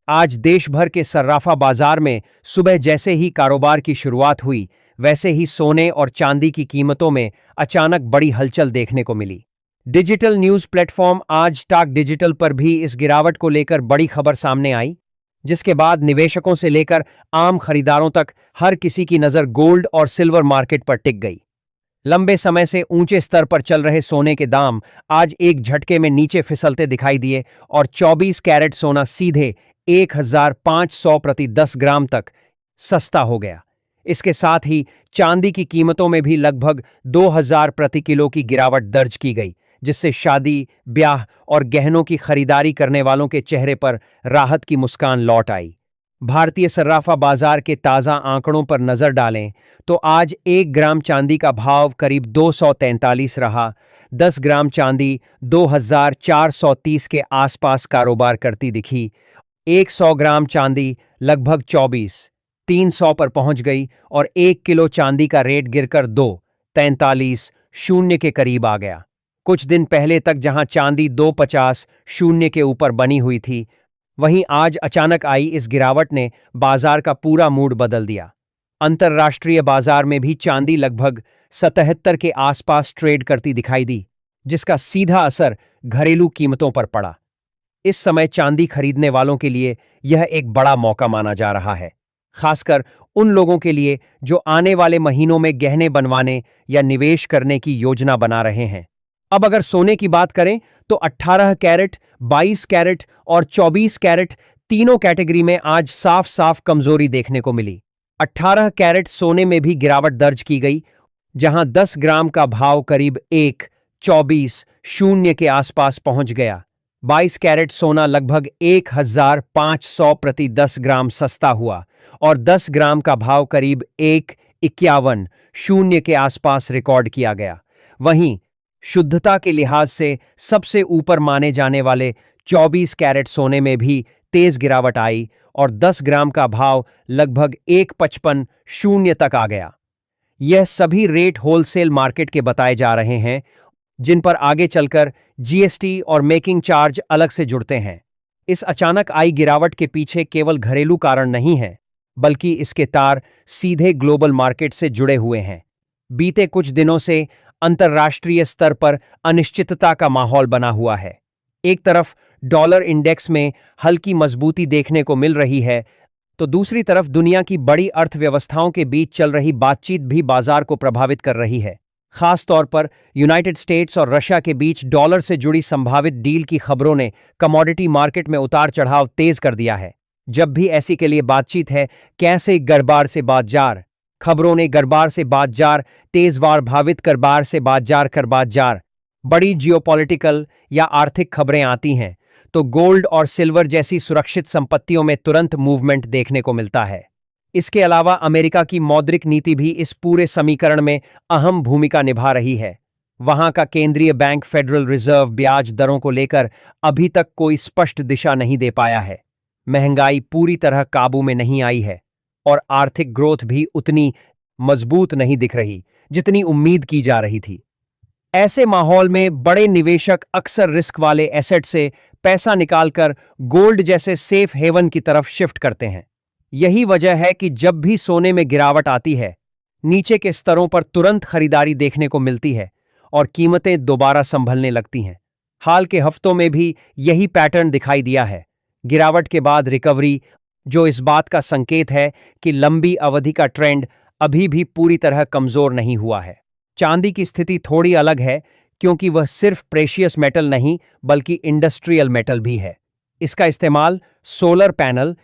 आज देश भर के सर्राफा बाजार में सुबह जैसे ही कारोबार की शुरुआत हुई, वैसे ही सोने और चांदी की कीमतों में अचानक बड़ी हलचल देखने को मिली। डिजिटल न्यूज प्लेटफॉर्म आज स्टॉक डिजिटल पर भी इस गिरावट को लेकर बड़ी खबर सामने आई, जिसके बाद निवेशकों से लेकर आम खरीदारों तक हर किसी की नजर गोल्ड और सिल्वर मार्केट पर टिक गई। लंबे समय से ऊंचे स्तर पर चल रहे सोने के दाम आज एक झटके में नीचे फिसलते दिखाई दिए और 24 कैरेट सोना सीधे 1500 प्रति 10 ग्राम तक सस्ता हो गया। इसके साथ ही चांदी की कीमतों में भी लगभग 2000 प्रति किलो की गिरावट दर्ज की गई, जिससे शादी, ब्याह और गहनों की खरीदारी करने वालों के चेहरे पर राहत की मुस्कान लौट आई। भारतीय सर्राफा बाजार के ताज़ा आंकड़ों पर नजर डालें तो आज 1 ग्राम चांदी का भाव करीब 243 रहा। 10 ग्राम चांदी 2430 के आसपास कारोबार करती दिखी। 100 ग्राम चांदी लगभग 24,300 पर पहुंच गई और 1 किलो चांदी का रेट गिरकर 2,43,0 के करीब आ गया। कुछ दिन पहले तक जहां चांदी 2,50,0 के ऊपर बनी हुई थी, वहीं आज अचानक आई इस गिरावट ने बाजार का पूरा मूड बदल दिया। अंतर्राष्ट्रीय बाजार में भी चांदी लगभग 77 के आसपास ट्रेड करती दिखाई दी, जिसका सीधा असर घरेलू कीमतों पर पड़ा। इस समय चांदी खरीदने वालों के लिए यह एक बड़ा मौका माना जा रहा है, खासकर उन लोगों के लिए जो आने वाले महीनों में गहने बनवाने या निवेश करने की योजना बना रहे हैं। अब अगर सोने की बात करें तो 18 कैरेट, 22 कैरेट और 24 कैरेट तीनों कैटेगरी में आज साफ साफ कमजोरी देखने को मिली। 18 कैरेट सोने में भी गिरावट दर्ज की गई, जहां 10 ग्राम का भाव करीब 1,24,0 के आसपास पहुंच गया। 22 कैरेट सोना लगभग 1500 प्रति 10 ग्राम सस्ता हुआ और 10 ग्राम का भाव करीब 1,51,0 के आसपास रिकॉर्ड किया गया। वहीं शुद्धता के लिहाज से सबसे ऊपर माने जाने वाले 24 कैरेट सोने में भी तेज गिरावट आई और 10 ग्राम का भाव लगभग 1,55,0 तक आ गया। यह सभी रेट होलसेल मार्केट के बताए जा रहे हैं, जिन पर आगे चलकर जीएसटी और मेकिंग चार्ज अलग से जुड़ते हैं। इस अचानक आई गिरावट के पीछे केवल घरेलू कारण नहीं है, बल्कि इसके तार सीधे ग्लोबल मार्केट से जुड़े हुए हैं। बीते कुछ दिनों से अंतर्राष्ट्रीय स्तर पर अनिश्चितता का माहौल बना हुआ है। एक तरफ डॉलर इंडेक्स में हल्की मजबूती देखने को मिल रही है, तो दूसरी तरफ दुनिया की बड़ी अर्थव्यवस्थाओं के बीच चल रही बातचीत भी बाजार को प्रभावित कर रही है। खास तौर पर यूनाइटेड स्टेट्स और रशिया के बीच डॉलर से जुड़ी संभावित डील की खबरों ने कमोडिटी मार्केट में उतार चढ़ाव तेज कर दिया है। जब भी ऐसी के लिए बातचीत है, कैसे गड़बाड़ से बाजार, खबरों ने गड़बाड़ से बाजार, तेजवार भावित करबार से बाजार कर बाजार, बड़ी जियोपॉलिटिकल या आर्थिक खबरें आती हैं तो गोल्ड और सिल्वर जैसी सुरक्षित संपत्तियों में तुरंत मूवमेंट देखने को मिलता है। इसके अलावा अमेरिका की मौद्रिक नीति भी इस पूरे समीकरण में अहम भूमिका निभा रही है। वहां का केंद्रीय बैंक फेडरल रिजर्व ब्याज दरों को लेकर अभी तक कोई स्पष्ट दिशा नहीं दे पाया है। महंगाई पूरी तरह काबू में नहीं आई है और आर्थिक ग्रोथ भी उतनी मजबूत नहीं दिख रही जितनी उम्मीद की जा रही थी। ऐसे माहौल में बड़े निवेशक अक्सर रिस्क वाले एसेट से पैसा निकालकर गोल्ड जैसे सेफ हेवन की तरफ शिफ्ट करते हैं। यही वजह है कि जब भी सोने में गिरावट आती है, नीचे के स्तरों पर तुरंत खरीदारी देखने को मिलती है और कीमतें दोबारा संभलने लगती हैं। हाल के हफ्तों में भी यही पैटर्न दिखाई दिया है। गिरावट के बाद रिकवरी, जो इस बात का संकेत है कि लंबी अवधि का ट्रेंड अभी भी पूरी तरह कमजोर नहीं हुआ है। चांदी की स्थिति थोड़ी अलग है, क्योंकि वह सिर्फ प्रेशियस मेटल नहीं बल्कि इंडस्ट्रियल मेटल भी है। इसका इस्तेमाल solar panel,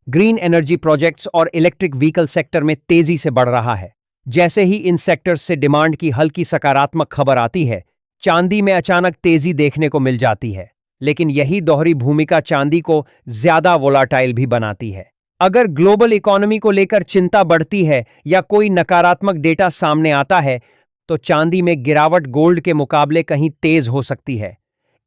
green energy projects और इलेक्ट्रिक व्हीकल सेक्टर में तेजी से बढ़ रहा है। जैसे ही इन सेक्टर्स से डिमांड की हल्की सकारात्मक खबर आती है, चांदी में अचानक तेजी देखने को मिल जाती है। लेकिन यही दोहरी भूमिका चांदी को ज्यादा वोलाटाइल भी बनाती है। अगर ग्लोबल इकोनॉमी को लेकर चिंता बढ़ती है या कोई नकारात्मक डेटा सामने आता है, तो चांदी में गिरावट गोल्ड के मुकाबले कहीं तेज हो सकती है।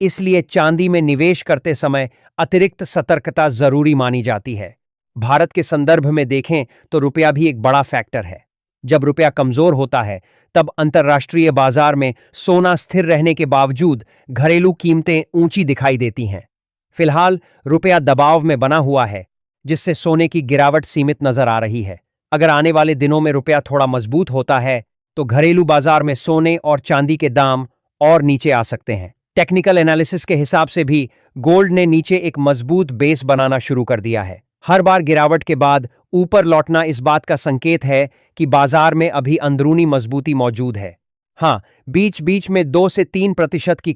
इसलिए चांदी में निवेश करते समय अतिरिक्त सतर्कता जरूरी मानी जाती है। भारत के संदर्भ में देखें तो रुपया भी एक बड़ा फैक्टर है। जब रुपया कमजोर होता है, तब अंतर्राष्ट्रीय बाजार में सोना स्थिर रहने के बावजूद घरेलू कीमतें ऊंची दिखाई देती हैं। फिलहाल रुपया दबाव में बना हुआ है, जिससे सोने की गिरावट सीमित नजर आ रही है। अगर आने वाले दिनों में रुपया थोड़ा मजबूत होता है तो घरेलू बाजार में सोने और चांदी के दाम और नीचे आ सकते हैं। टेक्निकल एनालिसिस के हिसाब से भी गोल्ड ने नीचे एक मजबूत बेस बनाना शुरू कर दिया है। हर बार गिरावट के बाद ऊपर लौटना इस बात का संकेत है कि बाजार में अभी अंदरूनी मजबूती मौजूद है। हाँ, बीच बीच में 2 से 3% की